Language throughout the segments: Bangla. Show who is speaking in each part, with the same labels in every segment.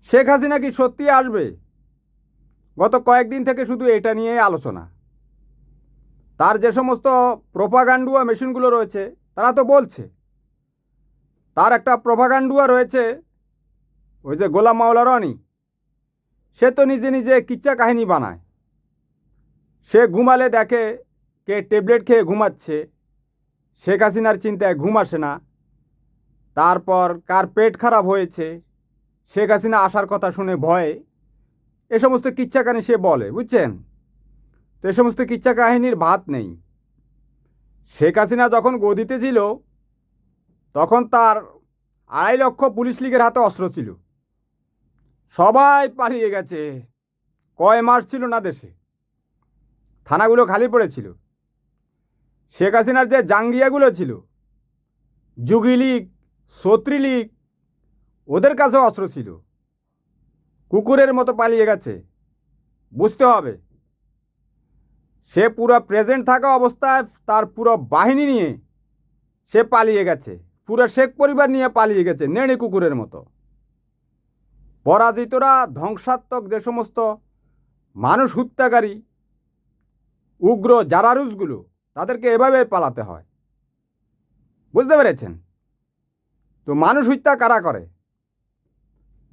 Speaker 1: শেখ হাসিনা কি সত্যি আসবে? গত কয়েকদিন থেকে শুধু এটা নিয়েই আলোচনা। তার যে সমস্ত প্রোপাগান্ডুয়া মেশিনগুলো রয়েছে তারা তো বলছে, তার একটা প্রোপাগান্ডুয়া রয়েছে ওই যে গোলাম মাওলা রনি, সে তো নিজে নিজে কিচ্ছা কাহিনী বানায়। সে ঘুমালে দেখে কে ট্যাবলেট খেয়ে ঘুমাচ্ছে, শেখ হাসিনার চিন্তায় ঘুম আসে না। তারপর কার পেট খারাপ হয়েছে, শেখ হাসিনা আসার কথা শুনে ভয়ে, এ সমস্ত কিচ্ছা কাহিনী সে বলে, বুঝছেন? তো এ সমস্ত কিচ্ছা কাহিনীর ভাত নেই। শেখ হাসিনা যখন গদিতে ছিল তখন তার 2.5 লক্ষ পুলিশ লীগের হাতে অস্ত্র ছিল, সবাই পালিয়ে গেছে। কয় মাস ছিল না দেশে, থানাগুলো খালি পড়েছিল। শেখ হাসিনার যে জাঙ্গিয়াগুলো ছিল, যুগী লীগ, ছত্রী লীগ, ওদের কাছেও অস্ত্র ছিল, কুকুরের মতো পালিয়ে গেছে। বুঝতে হবে, সে পুরো প্রেজেন্ট থাকা অবস্থায় তার পুরো বাহিনী নিয়ে সে পালিয়ে গেছে, পুরো শেখ পরিবার নিয়ে পালিয়ে গেছে নেড়ে কুকুরের মতো। পরাজিতরা, ধ্বংসাত্মক যে সমস্ত মানুষ হত্যাকারী উগ্র জারারুসগুলো, তাদেরকে এভাবে পালাতে হয়। বুঝতে পেরেছেন? তো মানুষ হত্যা কারা করে?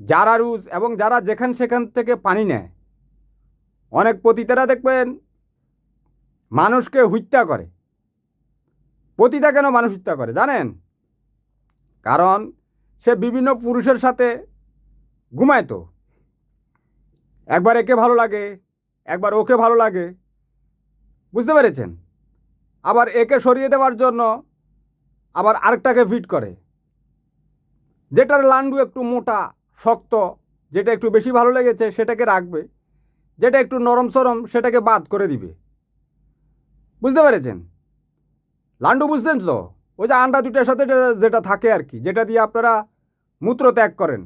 Speaker 1: জারারুস এবং যারা যেখান সেখান থেকে পানি নেয়। অনেক পতিতারা দেখবেন মানুষকে হত্যা করে। পতিতা কেন মানুষ হত্যা করে জানেন? কারণ সে বিভিন্ন পুরুষের সাথে ঘুমায়। তো একবার একে ভালো লাগে, একবার ওকে ভালো লাগে, বুঝতে পেরেছেন? আবার একে সরিয়ে দেওয়ার জন্য আবার আরেকটাকে ফিট করে, যেটার লান্ডু একটু মোটা শক্ত, যেটা একটু বেশি ভালো লেগেছে সেটাকে রাখবে, যেটা একটু নরম সরম সেটাকে বাদ করে দিবে। বুঝতে পেরেছেন? লান্ডু বুঝতেন তো? ওই যে আন্ডা দুটার সাথে যেটা থাকে আর কি, যেটা দিয়ে আপনারা মূত্র ত্যাগ করেন,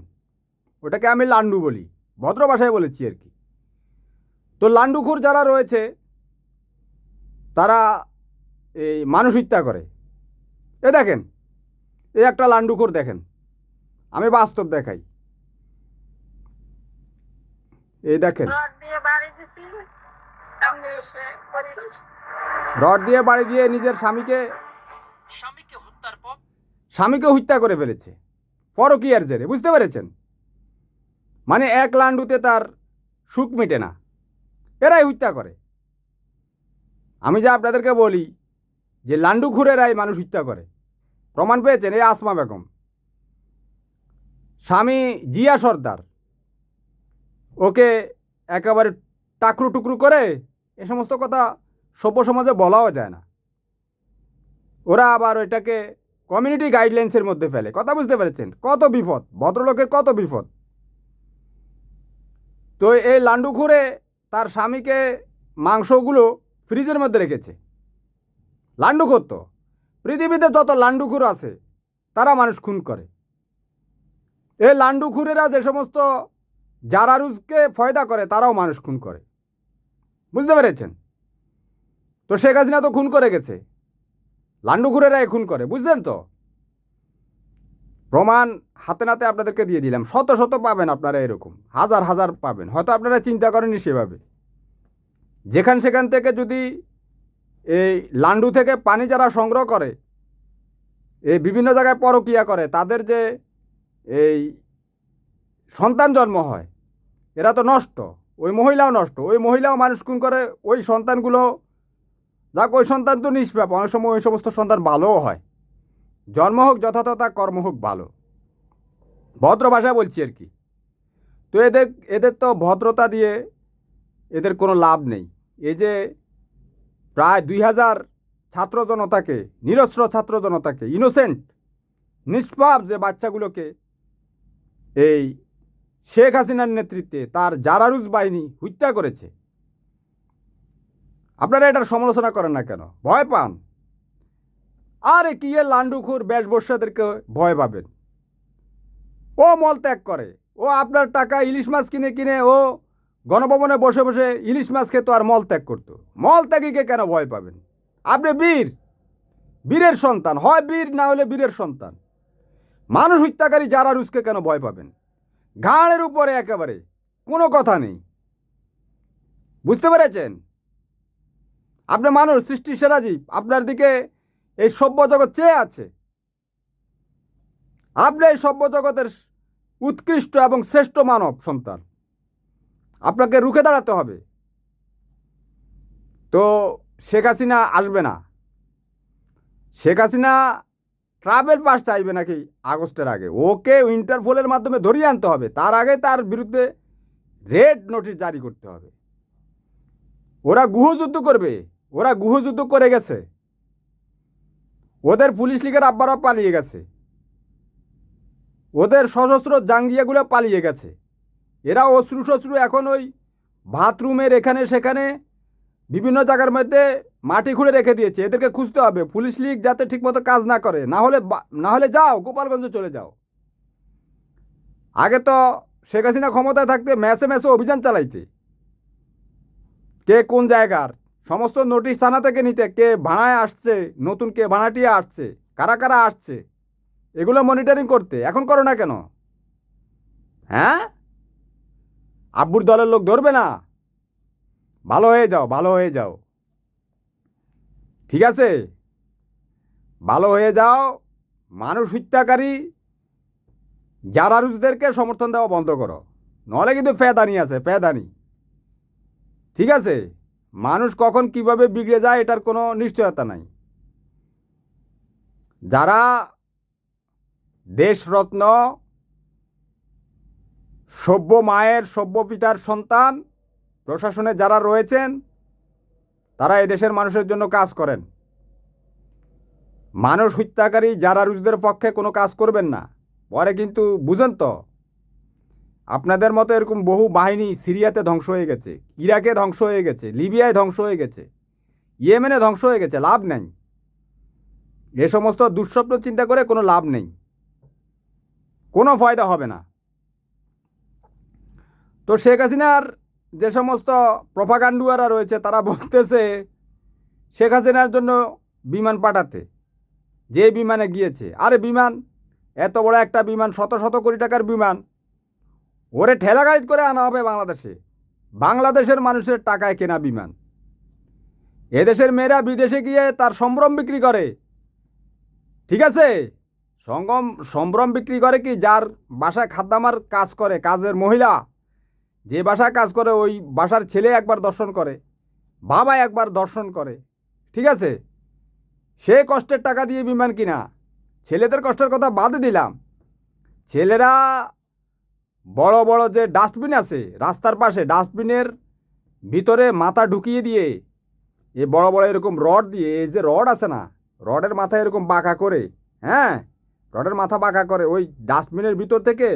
Speaker 1: ওটাকে আমি লান্ডু বলি, ভদ্র ভাষায় বলেছি আর কি। তো লান্ডুখুর যারা রয়েছে তারা এই মানুষ হত্যা করে। এ দেখেন, এই একটা লান্ডুখোর দেখেন, আমি বাস্তব দেখাই। এই দেখেন, রড দিয়ে বাড়ি দিয়ে নিজের স্বামীকে হত্যা করে ফেলেছে পরকীয়ার জেরে। বুঝতে পেরেছেন? মানে এক লান্ডুতে তার সুখ মেটে না, এরাই হত্যা করে। আমি যা আপনাদেরকে বলি যে লান্ডুখুরেরাই মানুষ হত্যা করে, প্রমাণ পেয়েছেন এই আসমা বেগম, স্বামী জিয়া সর্দার, ওকে একেবারে টাকরু টুকরু করে। এ সমস্ত কথা সভ্য সমাজে বলাও যায় না। ওরা আবার ওইটাকে কমিউনিটি গাইডলাইন্সের মধ্যে ফেলে। কথা বুঝতে পেরেছেন? কত বিপদ, ভদ্রলোকের কত বিপদ। তো এই লান্ডুখুরে তার স্বামীকে মাংসগুলো ফ্রিজের মধ্যে রেখেছে। লান্ডুখোর তো, পৃথিবীতে যত লান্ডুখুর আছে তারা মানুষ খুন করে। এই লান্ডুখুরেরা যে সমস্ত জারারুজকে ফয়দা করে তারাও মানুষ খুন করে। বুঝতে পেরেছেন? তো শেখ হাসিনা তো খুন করে গেছে, লান্ডুখুরেরাই খুন করে। বুঝলেন তো? প্রমাণ হাতে নাতে আপনাদেরকে দিয়ে দিলাম। শত শত পাবেন আপনারা, এরকম হাজার হাজার পাবেন, হয়তো আপনারা চিন্তা করেননি সেভাবে। যেখান সেখান থেকে যদি এই লান্ডু থেকে পানি যারা সংগ্রহ করে, এই বিভিন্ন জায়গায় পরকিয়া করে, তাদের যে এই সন্তান জন্ম হয়, এরা তো নষ্ট, ওই মহিলাও নষ্ট, ওই মহিলাও মানুষ খুন করে। ওই সন্তানগুলো, যাক ওই সন্তান তো নিষ্পাপ, অনেক সময় ওই সমস্ত সন্তান ভালোও হয়। জন্ম হোক যথাযথা, কর্ম হোক ভালো, ভদ্র ভাষায় বলছি আর কি। তো এদের এদের তো ভদ্রতা দিয়ে এদের কোনো লাভ নেই। এই যে প্রায় 2000 ছাত্র জনতাকে, নিরস্ত্র ছাত্র জনতাকে, ইনোসেন্ট নিষ্পাপ যে বাচ্চাগুলোকে এই শেখ হাসিনার নেতৃত্বে তার জারারুজ বাহিনী হত্যা করেছে, আপনারা এটার সমালোচনা করেন না কেন? ভয় পান? আরে কি এ লান্ডুখুর বেশবস্যাদেরকে ভয় পাবেন? ও মল ত্যাগ করে, ও আপনার টাকা ইলিশ মাছ কিনে কিনে ও গণভবনে বসে বসে ইলিশ মাছ খেতো আর মল ত্যাগ করতো। মল ত্যাগীকে কেন ভয় পাবেন? আপনি বীর, বীরের সন্তান, হয় বীর না হলে বীরের সন্তান। মানুষ হত্যাকারী জারারুসকে কেন ভয় পাবেন? ঘাড়ের উপরে একেবারে, কোনো কথা নেই। বুঝতে পেরেছেন? আপনি মানুষ, সৃষ্টির সেরা জীব, আপনার দিকে এই সভ্য জগৎ চেয়ে আছে। আপনি এই সভ্য জগতের উৎকৃষ্ট এবং শ্রেষ্ঠ মানব সন্তান, আপনাকে রুখে দাঁড়াতে হবে। তো শেখ হাসিনা আসবে না। শেখ হাসিনা ট্রাভেল পাস চাইবে নাকি আগস্টের আগে? ওকে ইন্টারপোলের মাধ্যমে ধরিয়ে আনতে হবে। তার আগে তার বিরুদ্ধে রেড নোটিশ জারি করতে হবে। ওরা গৃহযুদ্ধ করবে, ওরা গৃহযুদ্ধ করে গেছে। ওদের পুলিশ লীগের আব্বারা পালিয়ে গেছে, ওদের সশস্ত্র জাঙ্গিয়াগুলো পালিয়ে গেছে। এরা অশ্রু শশ্রু এখন ওই বাথরুমের এখানে সেখানে বিভিন্ন জায়গার মধ্যে মাটি খুঁড়ে রেখে দিয়েছে। এদেরকে খুঁজতে হবে, পুলিশ লীগ যাতে ঠিকমতো কাজ না করে। না হলে যাও, গোপালগঞ্জে চলে যাও। আগে তো শেখ হাসিনা ক্ষমতায় থাকতে ম্যাচে ম্যাচে অভিযান চালাইতে, কে কোন জায়গার সমস্ত নোটিশ থানা থেকে নিতে, কে ভাড়ায় আসছে, নতুন কে ভাড়াটিয়া আসছে, কারা কারা আসছে, এগুলো মনিটরিং করতে। এখন করো না কেন? হ্যাঁ, আব্বুর দলের লোক ধরবে না? ভালো হয়ে যাও, ভালো হয়ে যাও, ঠিক আছে? ভালো হয়ে যাও। মানুষ হত্যাকারী জারারুজদেরকে সমর্থন দেওয়া বন্ধ করো, নাহলে কিন্তু ফেদানি আছে, ফেদানি। ঠিক আছে? মানুষ কখন কিভাবে বিগড়ে যায় এটার কোনো নিশ্চয়তা নাই। যারা দেশরত্ন সভ্য মায়ের সভ্য পিতার সন্তান প্রশাসনে যারা রয়েছেন, তারা এদেশের মানুষের জন্য কাজ করেন। মানুষ হত্যাকারী জারারুজদের পক্ষে কোনো কাজ করবেন না। পরে কিন্তু বুঝেন তো, আপনাদের মতো এরকম বহু বাহিনী সিরিয়াতে ধ্বংস হয়ে গেছে, ইরাকে ধ্বংস হয়ে গেছে, লিবিয়ায় ধ্বংস হয়ে গেছে, ইয়েমেনে ধ্বংস হয়ে গেছে। লাভ নেই, এ সমস্ত দুঃস্বপ্ন চিন্তা করে কোনো লাভ নেই, কোনো ফায়দা হবে না। তো শেখ হাসিনার যে সমস্ত প্রপাগান্ডুয়ারা রয়েছে তারা বলতেছে শেখ হাসিনার জন্য বিমান পাঠাতে, যে বিমানে গিয়েছে। আরে বিমান, এত বড় একটা বিমান, শত শত কোটি টাকার বিমান, ওরে ঠেলা গাড়ি করে আনা হবে বাংলাদেশে। বাংলাদেশের মানুষের টাকায় কেনা বিমান। এদেশের মেয়েরা বিদেশে গিয়ে তার সম্ভ্রম বিক্রি করে, ঠিক আছে? সম্ভ্রম বিক্রি করে কি? যার বাসায় খাদ্যামার কাজ করে, কাজের মহিলা যে বাসায় কাজ করে, ওই বাসার ছেলে একবার দর্শন করে, বাবা একবার দর্শন করে, ঠিক আছে? সে কষ্টের টাকা দিয়ে বিমান কিনা। ছেলেদের কষ্টের কথা বাদে দিলাম, ছেলেরা বড় বড় যে ডাস্টবিন আছে রাস্তার পাশে, ডাস্টবিনের ভিতরে মাথা ঢুকিয়ে দিয়ে, এ বড় বড় এরকম রড দিয়ে, এই যে রড আছে না, রডের মাথা এরকম বাঁকা করে, হ্যাঁ, রডের মাথা বাঁকা করে, ওই ডাস্টবিনের ভিতর থেকে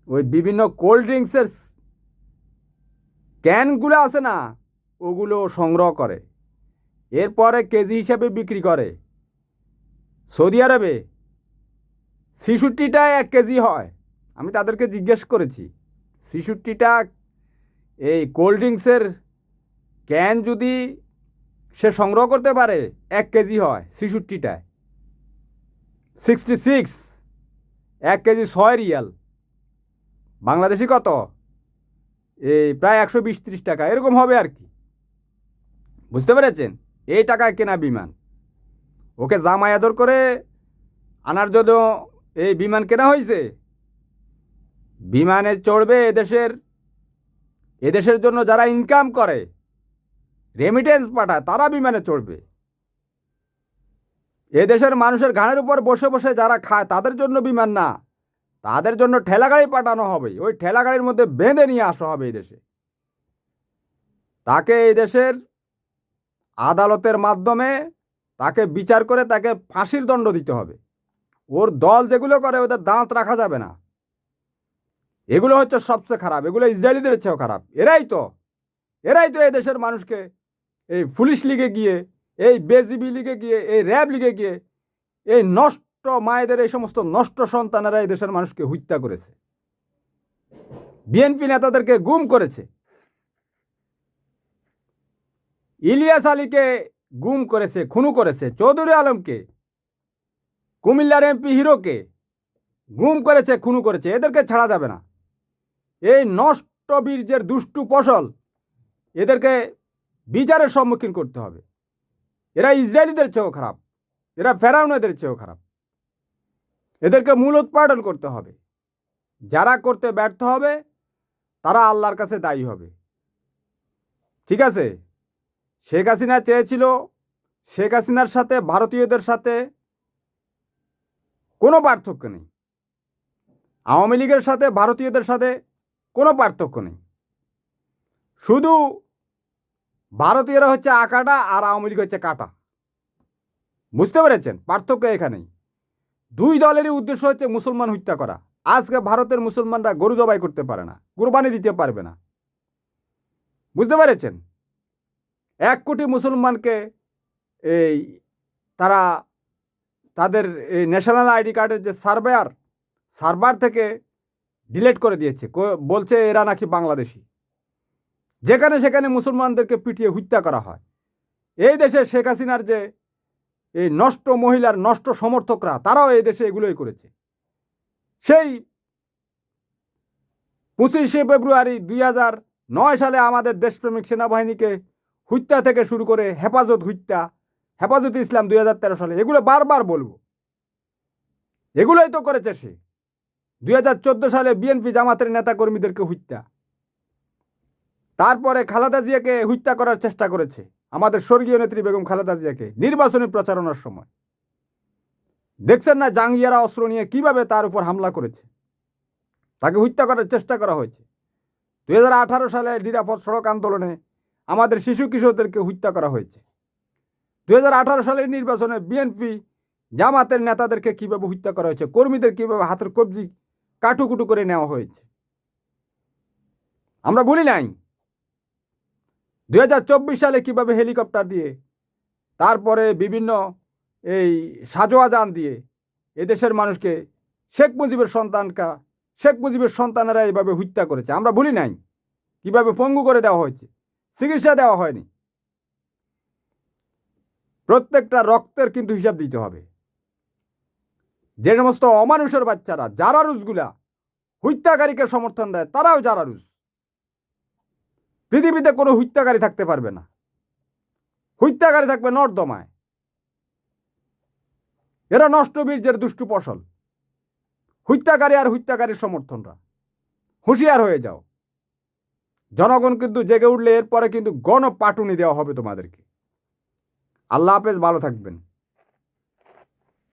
Speaker 1: ওই বিভিন্ন কোল্ড ড্রিঙ্কসের ক্যানগুলো আছে না, ওগুলো সংগ্রহ করে, এরপরে কেজি হিসাবে বিক্রি করে। সৌদি আরবে ৬৬টা 1 কেজি হয়। আমি তাদেরকে জিজ্ঞেস করেছি, ৬৬টা এই কোল্ড ড্রিঙ্কসের ক্যান যদি সে সংগ্রহ করতে পারে, 1 কেজি হয় ৬৬টায়। 66, 1 কেজি 6 রিয়াল, বাংলাদেশি কত? এই প্রায় ১২০-৩০ টাকা এরকম হবে আর কি। বুঝতে পেরেছেন? এই টাকায় কেনা বিমান। ওকে জামাই আদর করে আনার জন্য এই বিমান কেনা হয়েছে। বিমানে চড়বে এদেশের জন্য যারা ইনকাম করে, রেমিটেন্স পাঠায়, তারা বিমানে চড়বে। এদেশের মানুষের ঘাড়ের উপর বসে বসে যারা খায় তাদের জন্য বিমান না, তাদের জন্য ঠেলাগাড়ি পাঠানো হবে। ওই ঠেলাগাড়ির মধ্যে বেঁধে নিয়ে আসা হবে এই দেশে। তাকে এই দেশের আদালতের মাধ্যমে তাকে বিচার করে তাকে ফাঁসির দণ্ড দিতে হবে। ওর দল যেগুলো করে ওদের দাঁত রাখা যাবে না। এগুলো হচ্ছে সবচেয়ে খারাপ, এগুলো ইসরায়েলিদের চেয়েও খারাপ। এরাই তো এই দেশের মানুষকে এই পুলিশ লিগে গিয়ে, এই বেজিবি লিগে গিয়ে, এই র্যাব লিগে গিয়ে, এই নষ্ট মায়েদের এই সমস্ত নষ্ট সন্তানেরা এই দেশের মানুষকে হত্যা করেছে। বিএনপি নেতাদেরকে গুম করেছে, ইলিয়াস আলীকে গুম করেছে, খুন করেছে, চৌধুরী আলমকে, কুমিল্লার এমপি হিরোকে গুম করেছে, খুন করেছে। এদেরকে ছাড়া যাবে না। এই নষ্ট বীর্যের দুষ্টু ফসল এদেরকে বিচারের সম্মুখীন করতে হবে। এরা ইসরায়েলিদের চেয়েও খারাপ, এরা ফেরাউনদের চেয়েও খারাপ। এদেরকে মূল উৎপাদন করতে হবে। যারা করতে ব্যর্থ হবে তারা আল্লাহর কাছে দায়ী হবে। ঠিক আছে, শেখ হাসিনা চেয়েছিল শেখ হাসিনার সাথে ভারতীয়দের সাথে কোনো পার্থক্য নেই, আওয়ামী লীগের সাথে ভারতীয়দের সাথে কোনো পার্থক্য নেই। শুধু ভারতীয়রা হচ্ছে আকাটা আর আওয়ামী লীগ হচ্ছে কাটা। বুঝতে পেরেছেন? পার্থক্য এখানেই। দুই দলেরই উদ্দেশ্য হচ্ছে মুসলমান হত্যা করা। আজকে ভারতের মুসলমানরা গরু জবাই করতে পারে না, কুরবানি দিতে পারবে না। বুঝতে পেরেছেন? 1 কোটি মুসলমানকে এই তারা তাদের এই ন্যাশনাল আইডি কার্ডের যে সার্ভার থেকে ডিলিট করে দিয়েছে, বলছে এরা নাকি বাংলাদেশি। যেখানে সেখানে মুসলমানদেরকে পিটিয়ে হত্যা করা হয়। এই দেশে শেখ হাসিনার যে এই নষ্ট মহিলার নষ্ট সমর্থকরা, তারাও এই দেশে এগুলোই করেছে। সেই 25শে ফেব্রুয়ারি 2009 সালে আমাদের দেশপ্রেমিক সেনাবাহিনীকে হত্যা থেকে শুরু করে হেফাজত ইসলাম 2013 সালে, এগুলো বারবার বলবো, এগুলোই তো করেছে সে। 2014 সালে বিএনপি জামাতের নেতাকর্মীদেরকে হত্যা, তারপরে খালেদা জিয়াকে হত্যা করার চেষ্টা করেছে আমাদের স্বর্গীয় নেত্রী বেগম খালেদা জিয়াকে নির্বাচনী প্রচারণার সময়। দেখছেন না জাঙ্গিয়ারা অস্ত্র নিয়ে কিভাবে তার উপর হামলা করেছে, তাকে হত্যা করার চেষ্টা করা হয়েছে। 2018 সালে নিরাপদ সড়ক আন্দোলনে আমাদের শিশু কিশোরদেরকে হত্যা করা হয়েছে। 2018 সালের নির্বাচনে বিএনপি জামাতের নেতাদেরকে কিভাবে হত্যা করা হয়েছে, কর্মীদের কিভাবে হাতের কবজি কাটুকুটু করে নেওয়া হয়েছে, আমরা ভুলি নাই। 2024 সালে কিভাবে হেলিকপ্টার দিয়ে, তারপরে বিভিন্ন এই সাজোয়াজান দিয়ে এদেশের মানুষকে শেখ মুজিবের সন্তানেরা এইভাবে হত্যা করেছে, আমরা ভুলি নাই। কিভাবে পঙ্গু করে দেওয়া হয়েছে, চিকিৎসা দেওয়া হয়নি। প্রত্যেকটা রক্তের কিন্তু হিসাব দিতে হবে। যে সমস্ত অমানুষের বাচ্চারা জারারুসগুলা হত্যাকারীকে সমর্থন দেয়, তারাও জারারুস। পৃথিবীতে কোনো হত্যাকারী থাকতে পারবে না, হত্যাকারী থাকবে নর্দমায়। এরা নষ্ট বীর্যের দুষ্টু ফসল, হত্যাকারী আর হত্যাকারীর সমর্থনরা। হুঁশিয়ার হয়ে যাও। জনগণ কিন্তু জেগে উঠলে এরপরে কিন্তু গণপাটুনি দেওয়া হবে তোমাদেরকে। আল্লাহ হাফেজ, ভালো থাকবেন।